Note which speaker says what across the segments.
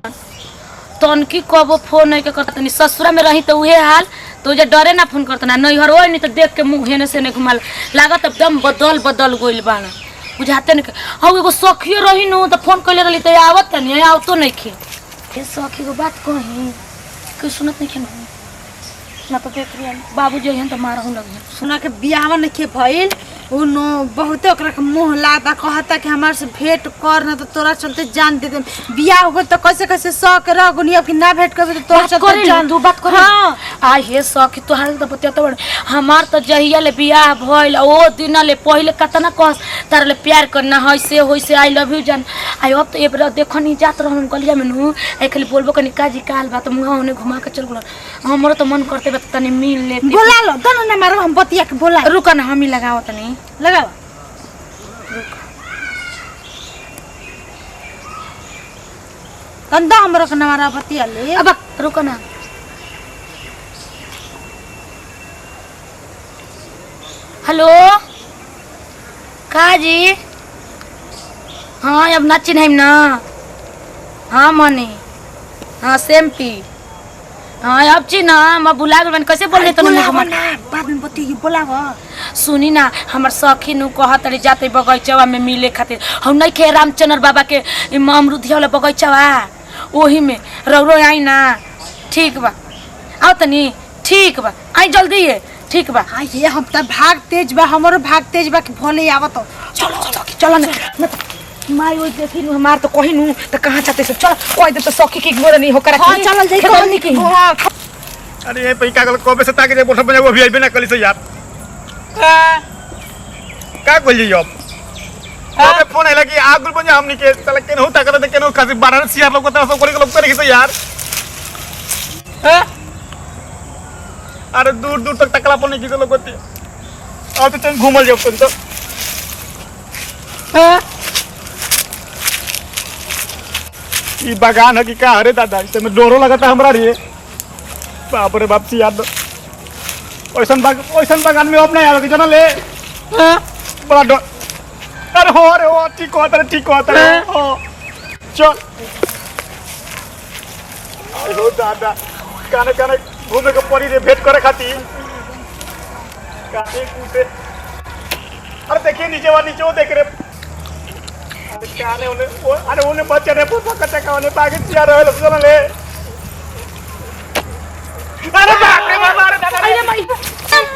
Speaker 1: तनकी कबो फोन नहीं के करता नहीं ससुरा में रही तो उहे हाल तो जे डरे ना फोन करता ना नहीं हर नहीं तो देख के मुंह हेने से नहीं घुमाल लागत एकदम बदल गइल बाना बुझाते नहीं हम एगो सखियो रही नु तो फोन कइले रहली तो आवत नहीं आवतो नहीं खे ए सखी को बात कही कि सुनत नहीं खे ना तो देख रही बाबू जो हैं तो मारहु लगे
Speaker 2: सुना के बियाह नहीं के भइल उ नो बहुते ओकरा के मुंह लाता कहता कि हमार से भेंट कर ना तो तोरा चलते जान दे दे बियाह हो तो कैसे कैसे शौक रगुनी अब कि ना भेंट करबे तो तोरा चलते जान
Speaker 1: तू बात कर हां आ हे सखी तोहार तो बतिया तो हमार तो जहिया ले बियाह भइल ओ दिन ले पहिले कतना कस तार ले प्यार करना है से होई से आई लव यू जान आई अब तो एबरा देखो नहीं जात रहन गलिया में नु ए खाली बोलबो कनी काजी काल बात मुंह होने घुमा के चल गेल हमरो तो मन करते बत तनी मिल ले
Speaker 2: बोला लो दोनों ने मारो हम बतिया के बोला
Speaker 1: रुका ना हम ही लगाओ तनी
Speaker 2: लगाओ कंदा हमरो के मारा बतिया ले
Speaker 1: अब रुका ना हेलो काजी हाँ अब ना चिन्ह ना हाँ मनी हाँ सेम्पी हाँ अब चिन्ह मैं बुला गल कैसे बोल रहे
Speaker 2: बाद में बतिया बोलावा
Speaker 1: सुनी ना हमार सखी नु कहत रही जाते बगीचवा में मिले खातिर हम नहीं खे रामचंद्र बाबा के अमरुदिया वाला बगीचवा ओही में रौरो आई ना ठीक बा आओ तनी ठीक बा आई जल्दी है ठीक बा
Speaker 2: हां ये हम त भाग तेज बा हमरो भाग तेज बा कि भोले आवत
Speaker 1: चलो चलो ना माई ओई देखी नु हमार तो कहि नु त कहां जाते सब चल कोई दे तो सखी की गोर नहीं होकर
Speaker 2: हां चल जाई करनी की
Speaker 3: अरे ये पैका गल कबे से ताके बोल बने वो भी आइबे ना कली से यार का बोलिए अब अबे फोन आइला कि आगुल बने हमनी के चल केन होता करे केन खासी 12 सियार लोग तो सब कोरी लोग करे से यार अरे दूर दूर तक टकला पने की लोग होती और तो चल घूमल जाओ तुम तो ई बागान है कि का अरे दादा इसे में डोरो लगाता हमरा रे बाप रे बाप सी याद ओइसन बागान में अब नहीं आवे जना ले बड़ा डर अरे हो ठीक होता रे हो चल अरे दादा काने काने घूमे के पड़ी रे भेंट करे खातिर काने कूटे अरे देखिए नीचे वो देख रे अरे काने उन्हें बच्चे रे पुष्पा कटे का उन्हें बागे चिया रहे लोग चल ले अरे बाप रे बाप अरे दादा
Speaker 1: अरे माई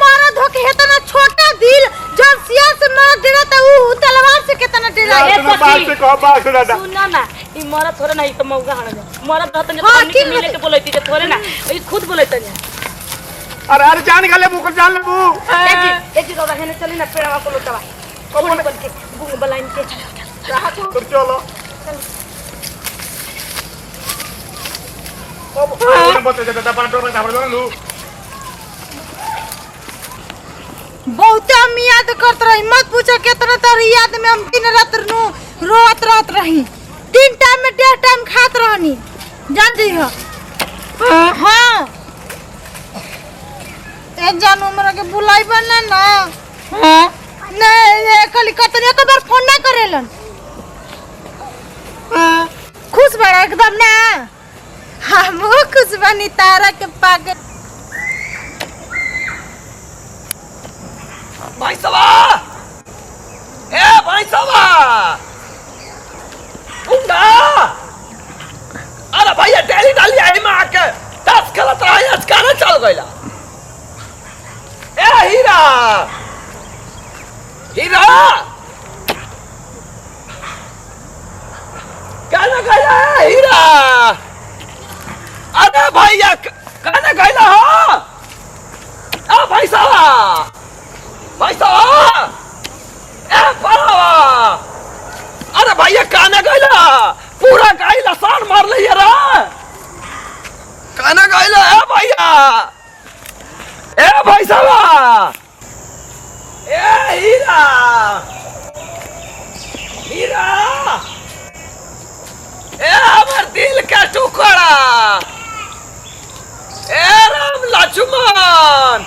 Speaker 2: मारा धोके है तना छोटा दिल जब सिया से मार देना तो वो तलवार से कितना डरा
Speaker 3: है बात से कहो बात दादा
Speaker 1: सुनना ना ई मरा थोड़े ना ई तो मौगा हण दे मरा तो तने पानी मिले के बोलैती के थोड़े ना ई खुद बोलैता ने
Speaker 3: अरे जान गले मुकर जान ले बू
Speaker 1: ए जी रोदा हेने चली ना पेड़वा को लोटवा कौन बन के बुंग बलाइन के रहा तो
Speaker 3: चलो अब बते दादा पाटो में धाबर लू
Speaker 2: बहुत हम याद करत रही मत पूछो कितना तर याद में हम दिन रात नु रोत रही 3 टाइम में 1.5 टाइम खात रहनी जान दी हो हां ए जानू हमरा के बुलाई बना ना हां नहीं कल कतने एक बार फोन ना करेलन खुश बड़ा एकदम ना हम खुश बनी तारा के पागल
Speaker 4: भाई सवा ए भाई सवा उंगा अरे भैया डेली डाली आई में आके 10 गलत रहा आज काना चल गइला ए हीरा काना गइला हीरा अरे भैया काना गइला हो आ भाई सवा ए पावा अरे भैया काना गइला पूरा गइला सान मार लिया रे काना गइला ए भैया ए भाई साहब ए हीरा ए हमर दिल का टुकड़ा ए राम लक्ष्मण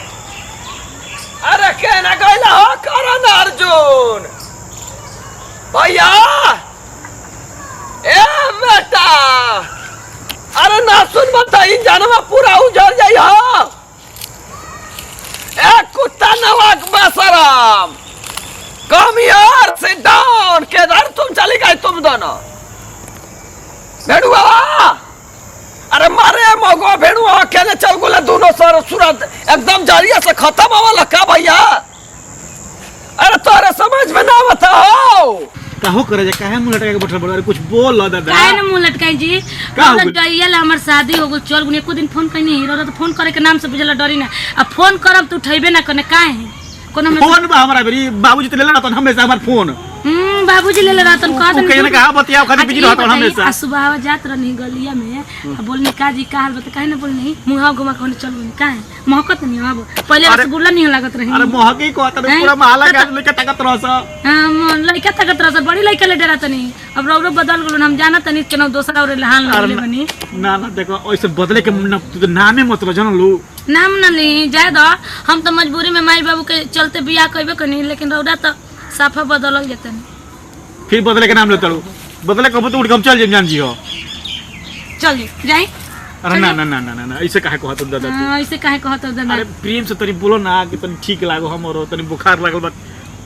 Speaker 4: अरे कहना गइला हो करण अर्जुन भैया ए बेटा अरे ना सुन बताई जानवा पूरा उजड़ जाई हो। ए कुत्ता नवाक बेशरम, कम यार से डाउन केदार तुम चली गए तुम दोनों। भेड़ुआ अरे मारे मगो भेड़ुआ अकेले चल गोले दोनों सर सूरत एकदम जारिया से खत्म होवाला का भैया। अरे तोरे समझ में ना बताओ
Speaker 3: काहो करे जे काहे मुंह लटका के बैठल बड़, अरे कुछ बोल दादा।
Speaker 1: काहे न मुंह लटकाई जी, लटकाइला हमर शादी हो गई चल गुने एको दिन फोन कइनी हीरो तो फोन करे के नाम से बुझला डरी ना। अब फोन करब तू उठैबे ना कने काहे कोनो में
Speaker 3: फोन बा हमरा बेरी बाबूजी त लेला रहतन हमेशा हमर फोन।
Speaker 1: बाबूजी ले रहतन कह दन
Speaker 3: कहीं ना कहा बतिया खाली बिजी रहतन हमेशा।
Speaker 1: आ सुबह जात रहनी गलिया में आ बोलनी का जी का हाल बता काहे न बोलनी मुंह घुमा के चल गुनी काहे महकत नहीं अब पहले रसगुल्ला नहीं लागत रही।
Speaker 3: अरे महकी को त पूरा महला गाज लेके ताकत रहस।
Speaker 1: हां मन लइका ताकत रहस बड़ी लइका ले डरा तनी अब रौरो बदल गेलो हम जाना तनी केनो दोसरा और लहान लगले बनी
Speaker 3: ना ना देखो ऐसे बदले के तू नामे मत जान लो
Speaker 1: नाम न ली जाए दो। हम तो मजबूरी में माई बाबू के चलते बियाह कइबे कनी लेकिन रौदा तो साफा बदल जतन।
Speaker 3: फिर बदले के नाम ले चलो बदले कब तो उठ हम चल जे जान जी हो
Speaker 1: चल जी जाई।
Speaker 3: अरे ना ना ना ना ना ऐसे काहे कहत दादा तू।
Speaker 1: ऐसे काहे कहत दादा।
Speaker 3: अरे प्रेम से तनी बोलो ना कि तनी ठीक लागो हमरो तनी बुखार लागल बा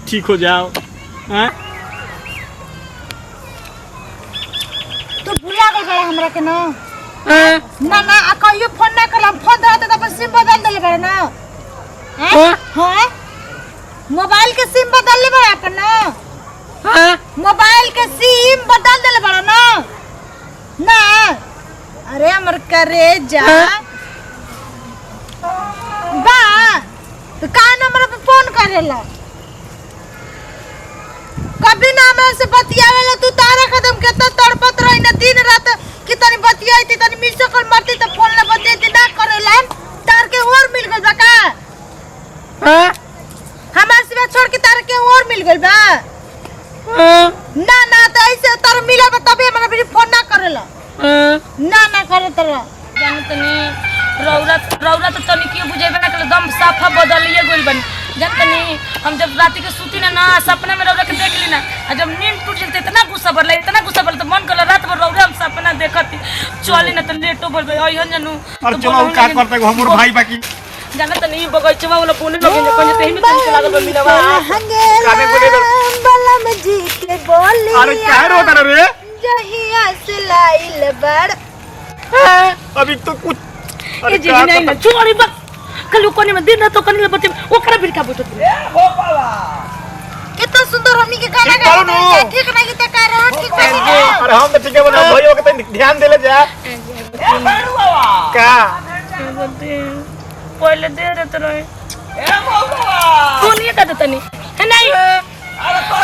Speaker 3: ठीक हो जाओ। हैं
Speaker 2: तू भुला गई बड़ा हमरा के ना ना ना आ कहियो फोन ना करम फोन धरत त अपन सिम बदल देले बड़ा ना। हां मोबाइल के सिम बदल ले बड़ा अपन ना। मोबाइल के सिम बदल देले बड़ा ना ना। अरे हमर करे जा बा तो का नंबर पे फोन करेला कभी ना हमरा से बतियावेला तू तारा कदम के तो तड़पत रही ना दिन रात कि तनी बतियाईती तनी मिस कॉल मारती तो फोन ना बतियाईती ना करेला तार के और मिल गइल बा का। हां हमार सिवा छोड़ के तार के और मिल गइल बा। ना ना तो ऐसे तार मिला बा तभी हमरा भी फोन ना करेला ना ना करे तरा
Speaker 1: जान तनी रौरा तो तनी के बुझेबे ना के दम साफा बदलिए गइल बनी जान तनी। हम जब रात के सूती ना सपना में रौरा के देख ली ना आ जब नींद टूट जते इतना गुस्सा भरले तो मन करला रात भर रौरा हम सपना देखती चली ना तो लेटो भर गई ओहन जानू।
Speaker 3: और चलो का करते हो हमर भाई बाकी
Speaker 1: जाना तनी बगैचवा वाला बोले लगे कहीं तेही में तनी लागल बा मिलवा
Speaker 3: काने बोले
Speaker 2: बलम जी के बोली।
Speaker 3: अरे काहे रोता रे
Speaker 2: जहिया से लाइल बड़
Speaker 3: अभी तो कुछ
Speaker 1: ए जी नहीं ना छोड़ी बस कल कोने में दिन रात कने बच्चे ओकरा बिरका बैठत
Speaker 4: हो पाला
Speaker 2: कितना सुंदर हमनी के गाना गाते ठीक नहीं त का रहो ठीक बानी।
Speaker 3: अरे हम तो ठीक है बना भाइयों के तनी ध्यान देले जा
Speaker 4: ए भेड़ुआ
Speaker 3: का
Speaker 1: पहले दे देते रहे
Speaker 4: ए मगवा
Speaker 1: फोन ये कर तनी है नहीं।
Speaker 4: अरे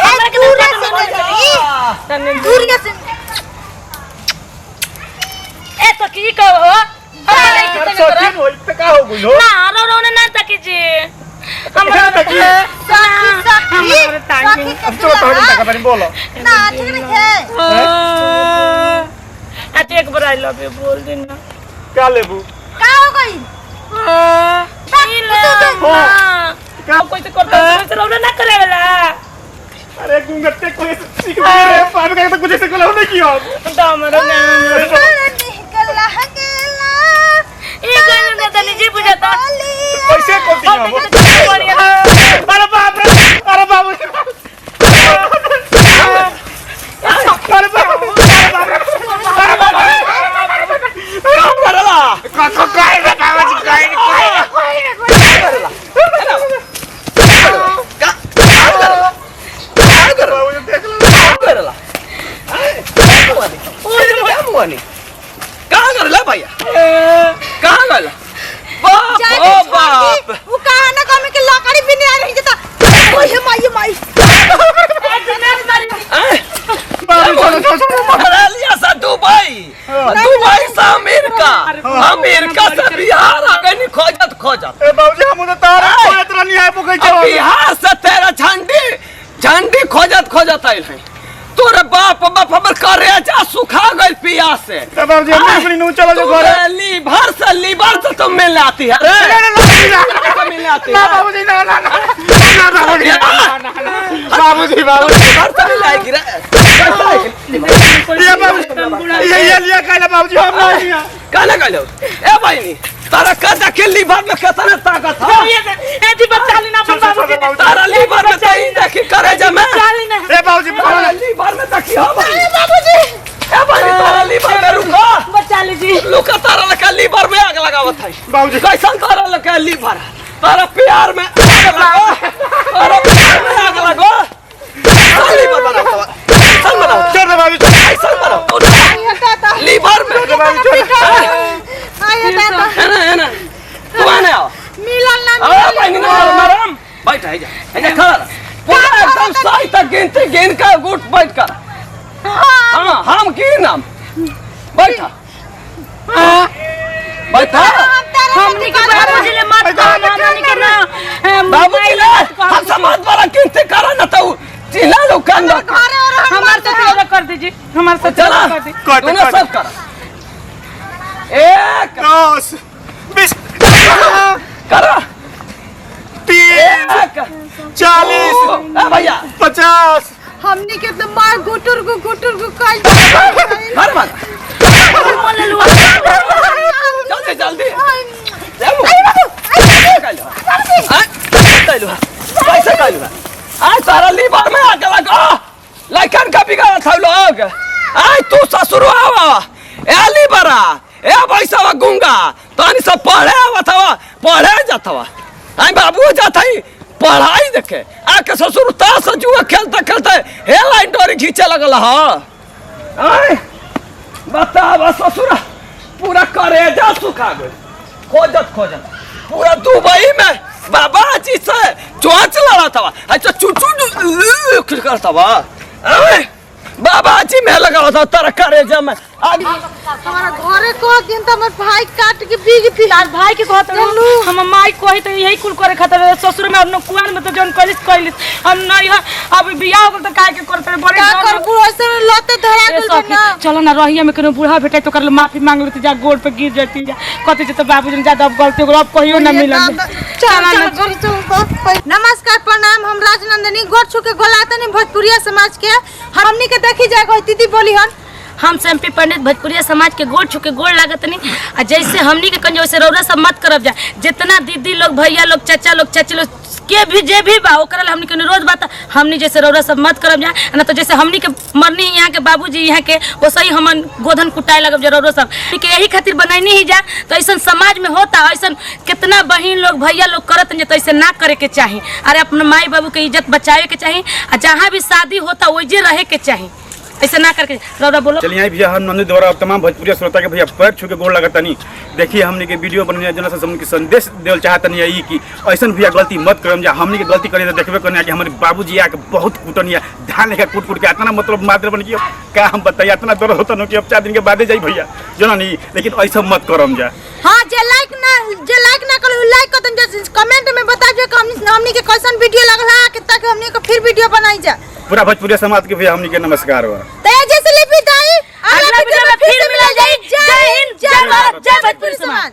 Speaker 1: हमरा के
Speaker 2: दूर से
Speaker 1: तनी
Speaker 2: दूर से
Speaker 1: ए तो की कहो
Speaker 3: अरे सोचिन होई त का हो गइलो
Speaker 1: ना रो ने ना तकी जी हमरा
Speaker 3: तकी
Speaker 1: हमरा टांगी
Speaker 3: अब तो तोड़ी तक बनी बोलो
Speaker 2: ना ठीक नहीं है
Speaker 1: आज एक बार आई लव यू बोल देना
Speaker 3: का लेबू
Speaker 2: का हो गई
Speaker 1: का कोई से करता है रो ना करे वाला।
Speaker 3: अरे गुंगटे कोई सीख रे पार का तो कुछ से कोला नहीं किया
Speaker 1: हमरा ना
Speaker 2: निकल गेला
Speaker 1: ये गाना ना तनी जी बुझाता
Speaker 3: कैसे कोती हो अरे बाप रे अरे बाबू अरे बाबू का काय बतावा जी काय
Speaker 4: कहाँ कर ला भैया कहाँ गल बाप ओ बाप
Speaker 2: वो कहा ना कमी के लकड़ी भी नहीं आ रही जता ओए माई
Speaker 4: ऑस्ट्रेलिया से दुबई दुबई से अमेरिका से बिहार आ गई खोजत
Speaker 3: ए बाबूजी हम तो तारा खोजत रहनी है पकई
Speaker 4: अब बिहार से तेरा झंडी खोजत आइल है तोरे बाप हमर करेजा सुखा गइल पियास से।
Speaker 3: ए बाबूजी हम अपनी नु चलो जो घर
Speaker 4: लीवर से तुम मिल आती है रे मिल आती
Speaker 3: ना बाबूजी ना बाबूजी बाबूजी
Speaker 4: घर से मिल आएगी रे
Speaker 3: ये बाबूजी ये लिया कहला बाबूजी हम नहीं
Speaker 4: कहने गलो ए बहनी तारा का देखे लीवर में कितना ताकत है
Speaker 1: ए जी बचा लेना अपन बाबूजी
Speaker 4: तारा लीवर में कहीं देखी करे जा मैं
Speaker 3: ए बाबूजी
Speaker 4: तारा लीवर में देखी हो भाई
Speaker 2: बाबूजी
Speaker 4: ए बहनी तारा लीवर में रुको
Speaker 1: बचा लीजिए
Speaker 4: लुका तारा लगा लीवर में आग लगावत है
Speaker 3: बाबूजी
Speaker 4: कैसन तारा लगा लीवर तारा प्यार में आग लगाओ तारा प्यार में आग लगाओ लीवर बनाओ चल बनाओ
Speaker 3: छोड़ दे बाबूजी
Speaker 4: कैसन बनाओ लीवर में
Speaker 2: आया दादा
Speaker 4: है ना तू आने आओ
Speaker 2: मिलन ना
Speaker 4: अरे बहनी ना मरम बैठ है जा खड़ा पूरा एकदम सही तक गिनती गिन का गुट बैठ कर हाँ हम की नाम बैठा बैठा
Speaker 1: हमनी के बाबूजी ले मत कहो हमनी के ना
Speaker 4: बाबूजी ले हम समाज वाला गिनती करा ना तो चिल्ला लो कान
Speaker 1: हमार से तेरा कर दीजिए हमार से
Speaker 4: चला
Speaker 1: कर दीजिए
Speaker 3: कर दे,
Speaker 4: तूने
Speaker 3: कर दे।
Speaker 4: सब करा एक
Speaker 3: 10 20
Speaker 4: करा
Speaker 3: 30
Speaker 4: एक
Speaker 3: 40
Speaker 4: ए भैया
Speaker 3: 50
Speaker 2: हमनी के तो मार गुटुर को काल
Speaker 4: घर में
Speaker 1: बोल लो
Speaker 4: जल्दी जल्दी देबो कैसे कैलू आज सारा लीवर में आग लगा लाइकन का बिगाड़ा था लोग आज तू ससुर आवा ए लीवरा ए भैसा गुंगा तानी सब पढ़े आवत हवा पढ़े जातवा आई बाबू जात हई पढ़ाई देखे आके ससुर ताश जुआ खेलते खेलते हे लाइन डोरी खींचे लगल ह आई बतावा ससुर पूरा करेजा सुखा गई खोजत खोजत पूरा दुबई में बाबा जी से चोंच लड़ा था अच्छा चुचू करता बा बाबा जी में लगा था तेरा करेजा में
Speaker 2: हमारा घरे को दिन तो हमर भाई काट के बीग पी
Speaker 1: तार भाई के कहत रहू हम माई कही तो यही कुल करे खातिर ससुर में और कुआन में तो जन कलिस हम नहीं अब बियाह हो तो काहे के करते बड़े
Speaker 2: का कर बुढ़ो से लते धरा
Speaker 1: ए
Speaker 2: गेल
Speaker 1: सखी,
Speaker 2: ना
Speaker 1: चलो ना रहिया में कोनो बूढ़ा भेटे तो कर माफी मांग लेती जा गोड़ पे गिर जाती जा कहते जे तो बाबूजी ज्यादा अब गलती हो अब कहियो ना मिलन
Speaker 2: नमस्कार प्रणाम हम राजनंदिनी गोड़ छुके गोलातनी भोजपुरिया समाज के हमनी के देखी जाए कोई दीदी बोली हन
Speaker 1: हम एमपी पंडित भोजपुरिया समाज के गोड़ छुके गोड़ लागत नहीं आ जैसे हमनी के कंजो से रौरा सब मत करब जा जितना दीदी लोग भैया लोग चाचा लोग चाची लोग के भी जे भी बा ओकरा हमनी के रोज बात हमनी जैसे रौरा सब मत करब जा ना तो जैसे हमनी के मरनी यहाँ के बाबूजी यहाँ के वो सही हमन गोधन कुटाए लगब जा रौरा सब के यही खातिर बनैनी ही जा तो ऐसा समाज में होता ऐसा कितना बहन लोग भैया लोग करत तो ऐसे ना करे के चाही अरे अपने माई बाबू के इज्जत बचावे के चाही आ जहाँ भी शादी होता वही रहे के चाही ऐसे ना करके रौरा बोलो
Speaker 3: चलिए यहाँ भैया हम नंदी द्वारा तमाम भोजपुरी श्रोता के भैया पैर छू के गोड़ लगतनी देखिए हमने के वीडियो बनने जना से हमने के संदेश देल चाहतनी है कि ऐसा भैया गलती मत करम जा हमने के गलती करे तो देखबे करने कि हमारे बाबूजी आके बहुत कुटनिया धान लेकर कूट कूट के इतना मतलब मात्र बन कि का हम बताइए इतना दर्द होता न कि अब 4 दिन के बाद जाई भैया जना नहीं लेकिन ऐसा मत करम जा
Speaker 2: हां जे लाइक ना करो लाइक कर दम कमेंट में बता जो कि हमनी के कैसन वीडियो लगला कि ताकि हमनी को फिर वीडियो बनाई जा
Speaker 3: पूरा भोजपुरी समाज के भैया हमने के नमस्कार बा
Speaker 2: तेज से लिपि दाई
Speaker 1: अगला वीडियो में फिर मिला जाए जय हिंद जय भारत जय भोजपुरी समाज।